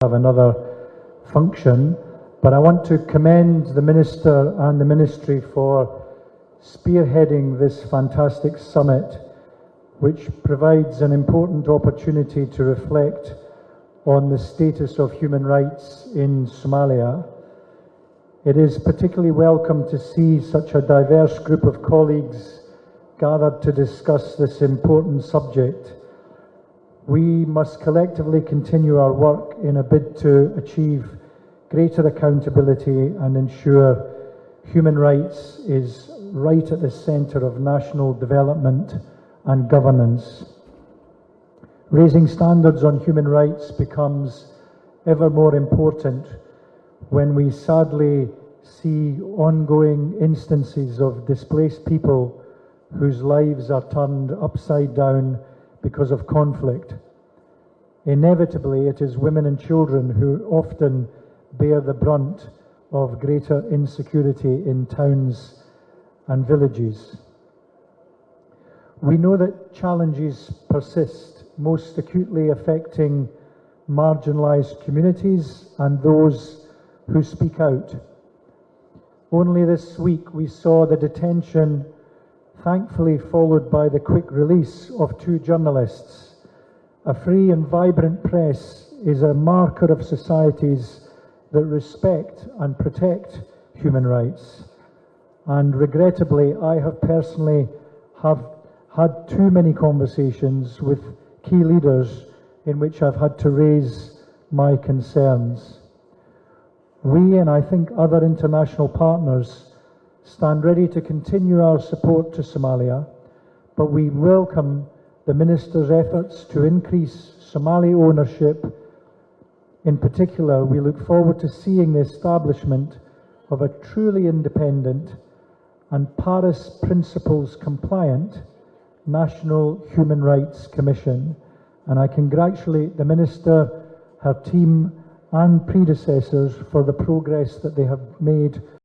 have another function, but I want to commend the Minister and the Ministry for spearheading this fantastic summit, which provides an important opportunity to reflect on the status of human rights in Somalia. It is particularly welcome to see such a diverse group of colleagues gathered to discuss this important subject. We must collectively continue our work in a bid to achieve greater accountability and ensure human rights is right at the centre of national development and governance. Raising standards on human rights becomes ever more important when we sadly see ongoing instances of displaced people whose lives are turned upside down because of conflict. Inevitably, it is women and children who often bear the brunt of greater insecurity in towns and villages. We know that challenges persist, most acutely affecting marginalised communities and those who speak out. Only this week we saw the detention, thankfully followed by the quick release of 2 journalists. A free and vibrant press is a marker of societies that respect and protect human rights. And regrettably, I have personally had too many conversations with key leaders in which I've had to raise my concerns. We, and I think other international partners, stand ready to continue our support to Somalia, but we welcome the Minister's efforts to increase Somali ownership. In particular, we look forward to seeing the establishment of a truly independent and Paris Principles compliant National Human Rights Commission. And I congratulate the Minister, her team and predecessors for the progress that they have made